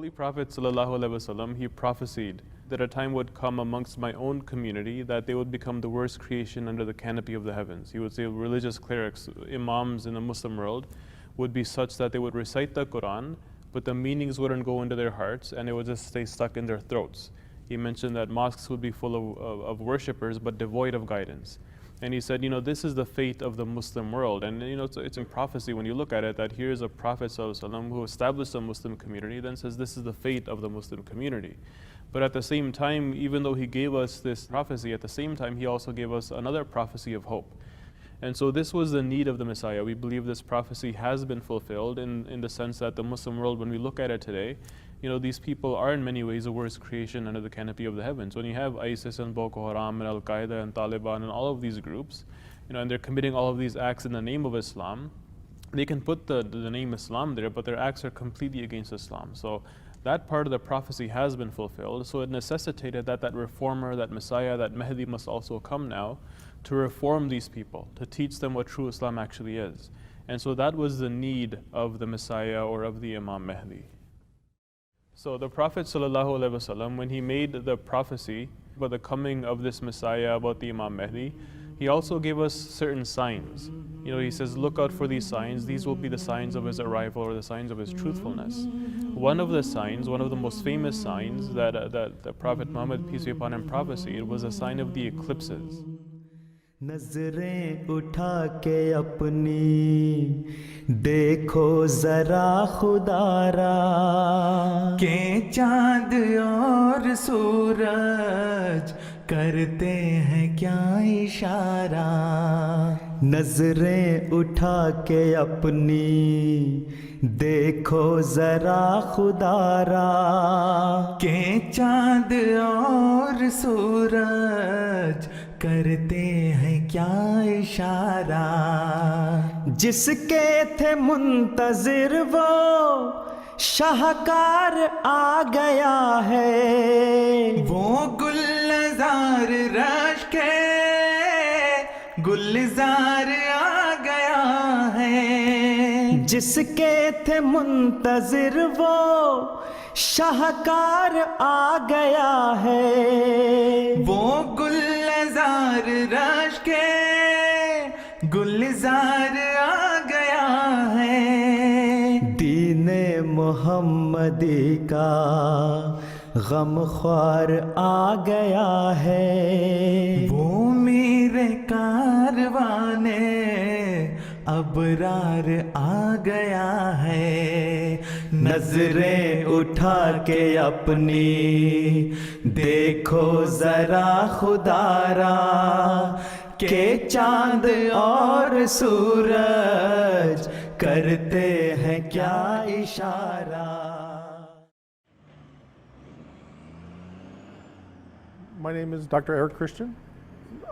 Holy Prophet ﷺ, he prophesied that a time would come amongst my own community that they would become the worst creation under the canopy of the heavens. He would say religious clerics, imams in the Muslim world, would be such that they would recite the Quran, but the meanings wouldn't go into their hearts and it would just stay stuck in their throats. He mentioned that mosques would be full of worshippers but devoid of guidance. And he said, this is the fate of the Muslim world. And it's in prophecy when you look at it that here's a Prophet ﷺ who established a Muslim community, then says this is the fate of the Muslim community. But at the same time, even though he gave us this prophecy, at the same time he also gave us another prophecy of hope. And so this was the need of the Messiah. We believe this prophecy has been fulfilled in the sense that the Muslim world, when we look at it today, these people are in many ways the worst creation under the canopy of the heavens. When you have ISIS and Boko Haram and Al-Qaeda and Taliban and all of these groups, and they're committing all of these acts in the name of Islam, they can put the name Islam there, but their acts are completely against Islam. So that part of the prophecy has been fulfilled. So it necessitated that reformer, that Messiah, that Mahdi must also come now to reform these people, to teach them what true Islam actually is. And so that was the need of the Messiah or of the Imam Mahdi. So the Prophet ﷺ, when he made the prophecy about the coming of this Messiah, about the Imam Mahdi, he also gave us certain signs. He says, look out for these signs. These will be the signs of his arrival or the signs of his truthfulness. One of the signs, one of the most famous signs that the Prophet Muhammad, peace be upon him, prophesied was a sign of the eclipses. नजरें उठा के अपनी देखो जरा खुदारा के चांद और सूरज करते हैं क्या इशारा नजरें उठा के अपनी देखो जरा खुदारा के चांद और सूरज करते हैं क्या इशारा जिसके थे मुंतजिर वो शाहकार आ गया है वो गुलजार रश के गुलजार आ गया है जिसके थे मुंतजिर वो शाहकार आ गया है वो गुलजार रश के गुलजार आ गया है दीने मोहम्मदी का गम ख्वार आ गया है वो मेरे कारवाने अबरार आ गया है नजरें उठा के अपनी देखो जरा खुदारा के चांद और सूरज करते हैं क्या इशारा My name is Dr. Eric Christian.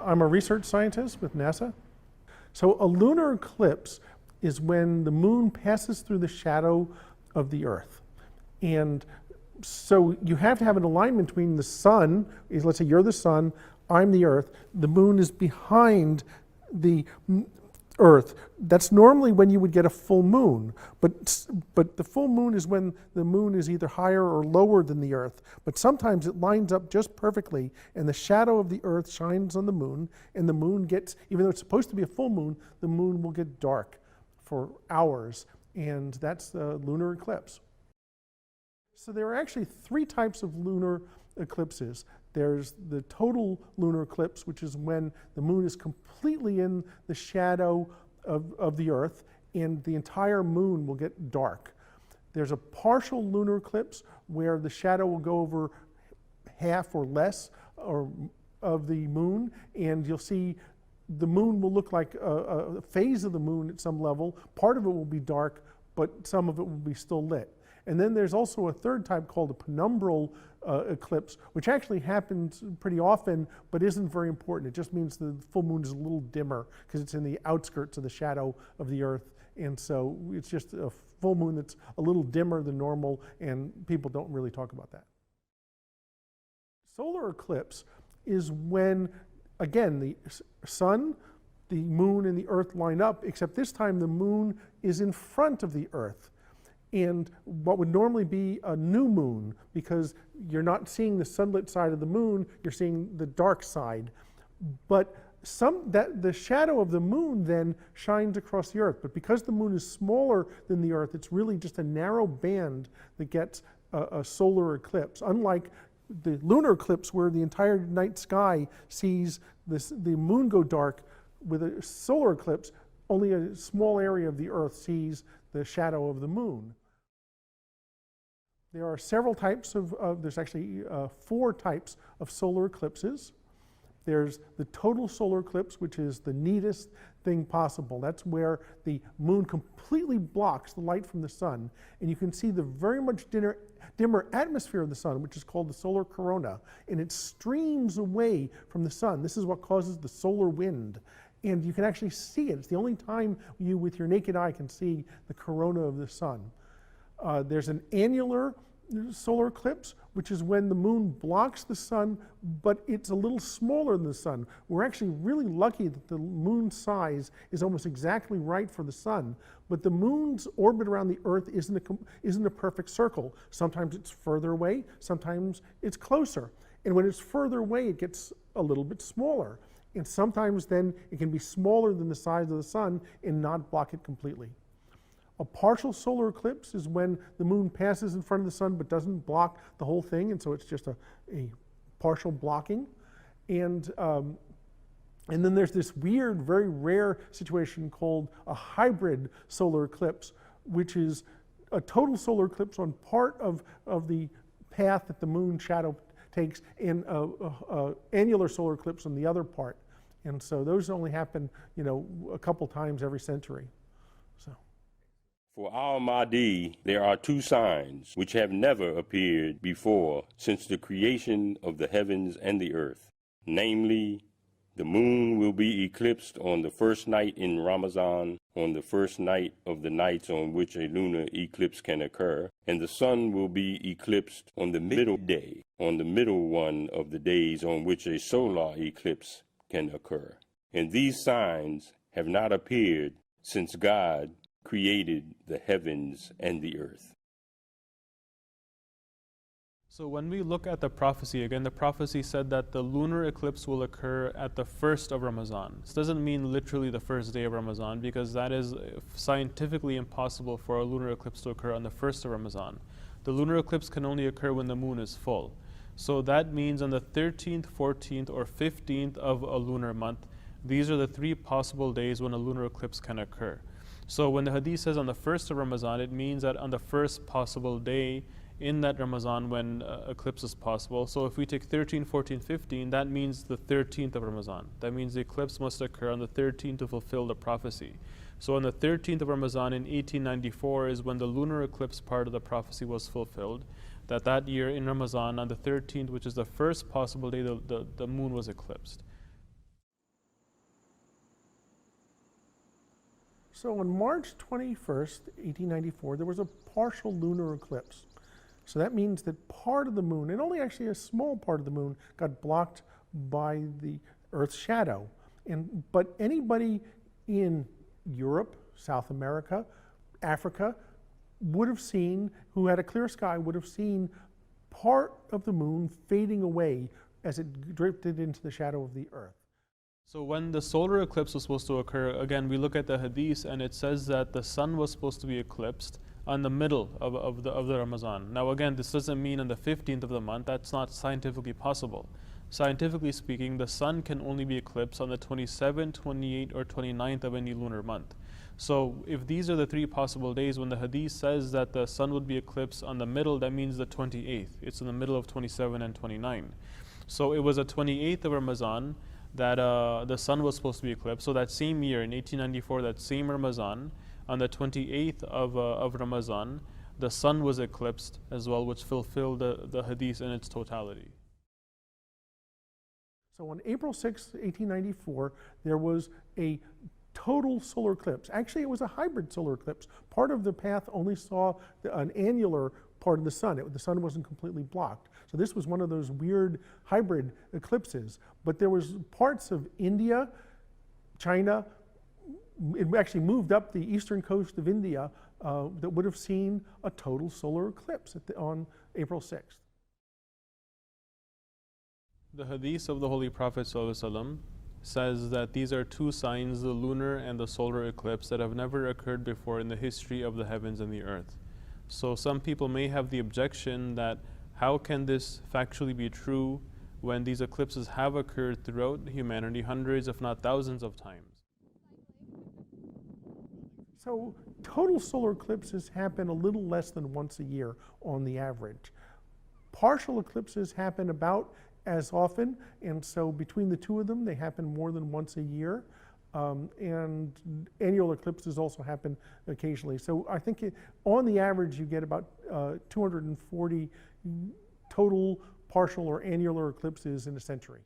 I'm a research scientist with NASA. So a lunar eclipse is when the moon passes through the shadow of the earth. And so you have to have an alignment between the sun, let's say you're the sun, I'm the earth, the moon is behind the earth. That's normally when you would get a full moon, but the full moon is when the moon is either higher or lower than the earth. But sometimes it lines up just perfectly and the shadow of the earth shines on the moon and the moon gets, even though it's supposed to be a full moon, the moon will get dark for hours, and that's the lunar eclipse. So there are actually three types of lunar eclipses. There's the total lunar eclipse, which is when the moon is completely in the shadow of the earth and the entire moon will get dark. There's a partial lunar eclipse where the shadow will go over half or less of the moon, and you'll see the moon will look like a phase of the moon at some level. Part of it will be dark, but some of it will be still lit. And then there's also a third type called a penumbral eclipse, which actually happens pretty often, but isn't very important. It just means the full moon is a little dimmer because it's in the outskirts of the shadow of the earth. And so it's just a full moon that's a little dimmer than normal, and people don't really talk about that. Solar eclipse is when, again, the sun, the moon, and the earth line up, except this time the moon is in front of the earth. and what would normally be a new moon, because you're not seeing the sunlit side of the moon, you're seeing the dark side. But the shadow of the moon then shines across the earth. But because the moon is smaller than the earth, it's really just a narrow band that gets a solar eclipse. Unlike the lunar eclipse, where the entire night sky sees the moon go dark, with a solar eclipse, only a small area of the earth sees the shadow of the moon. There are several types there's actually 4 types of solar eclipses. There's the total solar eclipse, which is the neatest thing possible. That's where the moon completely blocks the light from the sun, and you can see the very much dimmer atmosphere of the sun, which is called the solar corona, and it streams away from the sun. This is what causes the solar wind, and you can actually see it. It's the only time you, with your naked eye, can see the corona of the sun. There's an annular solar eclipse, which is when the moon blocks the sun, but it's a little smaller than the sun. We're actually really lucky that the moon's size is almost exactly right for the sun, but the moon's orbit around the earth isn't a perfect circle. Sometimes it's further away, sometimes it's closer. And when it's further away, it gets a little bit smaller. And sometimes then it can be smaller than the size of the sun and not block it completely. A partial solar eclipse is when the moon passes in front of the sun but doesn't block the whole thing, and so it's just a partial blocking. And then there's this weird, very rare situation called a hybrid solar eclipse, which is a total solar eclipse on part of the path that the moon shadow takes, and an annular solar eclipse on the other part. And so those only happen, a couple times every century. For our Mahdi, there are 2 signs which have never appeared before since the creation of the heavens and the earth. Namely, the moon will be eclipsed on the first night in Ramadan, on the first night of the nights on which a lunar eclipse can occur, and the sun will be eclipsed on the middle day, on the middle one of the days on which a solar eclipse can occur. And these signs have not appeared since God created the heavens and the earth. So when we look at the prophecy, again, the prophecy said that the lunar eclipse will occur at the first of Ramadan. This doesn't mean literally the first day of Ramadan, because that is scientifically impossible for a lunar eclipse to occur on the first of Ramadan. The lunar eclipse can only occur when the moon is full. So that means on the 13th, 14th, or 15th of a lunar month, these are the 3 possible days when a lunar eclipse can occur. So when the hadith says on the first of Ramadan, it means that on the first possible day in that Ramadan when eclipse is possible. So if we take 13, 14, 15, that means the 13th of Ramadan. That means the eclipse must occur on the 13th to fulfill the prophecy. So on the 13th of Ramadan in 1894 is when the lunar eclipse part of the prophecy was fulfilled. That year in Ramadan, on the 13th, which is the first possible day, the moon was eclipsed. So on March 21st, 1894, there was a partial lunar eclipse. So that means that part of the moon, and only actually a small part of the moon, got blocked by the Earth's shadow. But anybody in Europe, South America, Africa, would have seen, who had a clear sky, would have seen part of the moon fading away as it drifted into the shadow of the Earth. So when the solar eclipse was supposed to occur, again, we look at the hadith and it says that the sun was supposed to be eclipsed on the middle of the Ramadan. Now again, this doesn't mean on the 15th of the month. That's not scientifically possible. Scientifically speaking, the sun can only be eclipsed on the 27th, 28th, or 29th of any lunar month. So if these are the 3 possible days, when the hadith says that the sun would be eclipsed on the middle, that means the 28th. It's in the middle of 27 and 29. So it was the 28th of Ramadan that the sun was supposed to be eclipsed. So that same year, in 1894, that same Ramadan, on the 28th of Ramadan, the sun was eclipsed as well, which fulfilled the hadith in its totality. So on April 6, 1894, there was a total solar eclipse. Actually, it was a hybrid solar eclipse. Part of the path only saw an annular part of the sun. The sun wasn't completely blocked. So this was one of those weird hybrid eclipses. But there was parts of India, China, it actually moved up the eastern coast of India that would have seen a total solar eclipse on April 6th. The hadith of the Holy Prophet ﷺ says that these are two signs, the lunar and the solar eclipse, that have never occurred before in the history of the heavens and the earth. So some people may have the objection that how can this factually be true when these eclipses have occurred throughout humanity hundreds if not thousands of times? So total solar eclipses happen a little less than once a year on the average. Partial eclipses happen about as often, and so between the two of them, they happen more than once a year. And annual eclipses also happen occasionally. So I think on the average, you get about 240 total partial or annular eclipses in a century.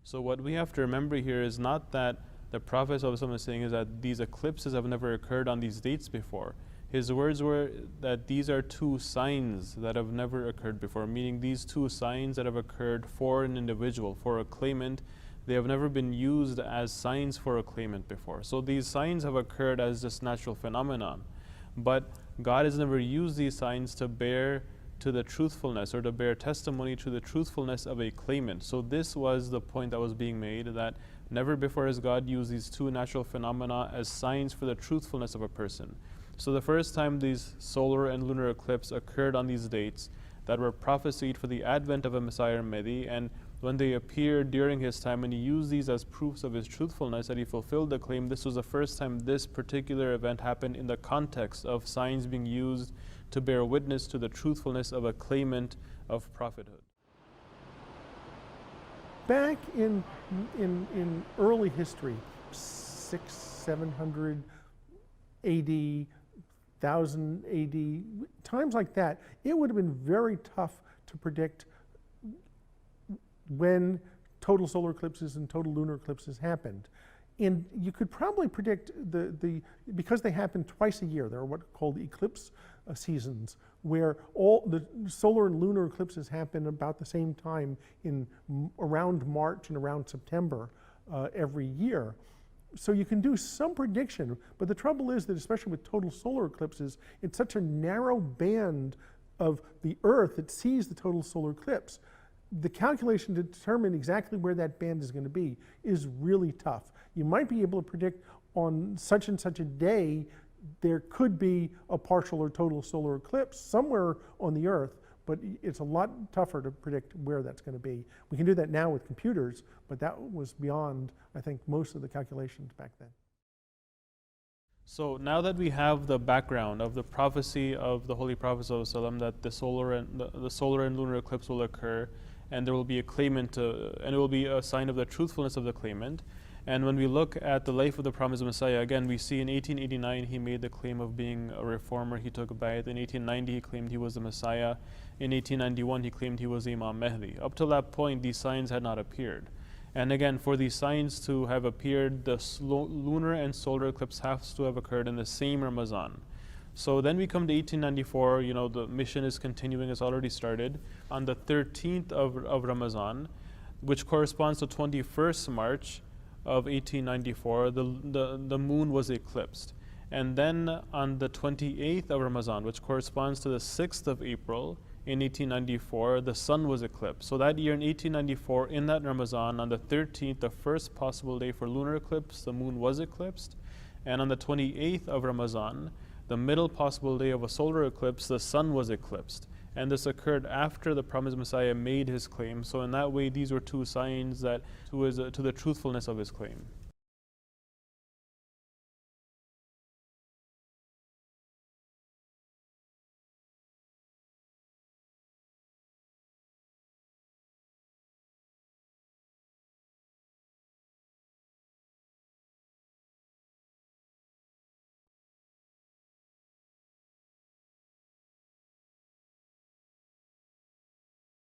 So what we have to remember here is not that the Prophet ﷺ is saying is that these eclipses have never occurred on these dates before. His words were that these are two signs that have never occurred before, meaning these two signs that have occurred for an individual, for a claimant, they have never been used as signs for a claimant before. So these signs have occurred as just natural phenomenon. But God has never used these signs to bear to the truthfulness or to bear testimony to the truthfulness of a claimant. So this was the point that was being made, that never before has God used these two natural phenomena as signs for the truthfulness of a person. So the first time these solar and lunar eclipses occurred on these dates that were prophesied for the advent of a Messiah Mahdi, and when they appeared during his time and he used these as proofs of his truthfulness, that he fulfilled the claim, this was the first time this particular event happened in the context of signs being used to bear witness to the truthfulness of a claimant of prophethood. Back in early history, 600, 700 AD, 1000 AD, times like that, it would have been very tough to predict when total solar eclipses and total lunar eclipses happened. And you could probably predict because they happen twice a year, there are what are called eclipse seasons, where all the solar and lunar eclipses happen about the same time in around March and around September every year. So you can do some prediction, but the trouble is that especially with total solar eclipses, it's such a narrow band of the Earth that sees the total solar eclipse. The calculation to determine exactly where that band is going to be is really tough. You might be able to predict on such and such a day there could be a partial or total solar eclipse somewhere on the Earth, but it's a lot tougher to predict where that's going to be. We can do that now with computers, but that was beyond, I think, most of the calculations back then. So now that we have the background of the prophecy of the Holy Prophet ﷺ that the solar and lunar eclipse will occur, and there will be a claimant, and it will be a sign of the truthfulness of the claimant. And when we look at the life of the promised Messiah, again, we see in 1889 he made the claim of being a reformer. He took a bay'at. In 1890 he claimed he was the Messiah. In 1891 he claimed he was the Imam Mahdi. Up till that point, these signs had not appeared. And again, for these signs to have appeared, the lunar and solar eclipse has to have occurred in the same Ramazan. So then we come to 1894, the mission is continuing, it's already started. On the 13th of Ramazan, which corresponds to 21st March of 1894, the moon was eclipsed. And then on the 28th of Ramazan, which corresponds to the 6th of April in 1894, the sun was eclipsed. So that year in 1894, in that Ramazan, on the 13th, the first possible day for lunar eclipse, the moon was eclipsed. And on the 28th of Ramazan, the middle possible day of a solar eclipse, the sun was eclipsed. And this occurred after the promised Messiah made his claim. So in that way, these were two signs that to the truthfulness of his claim.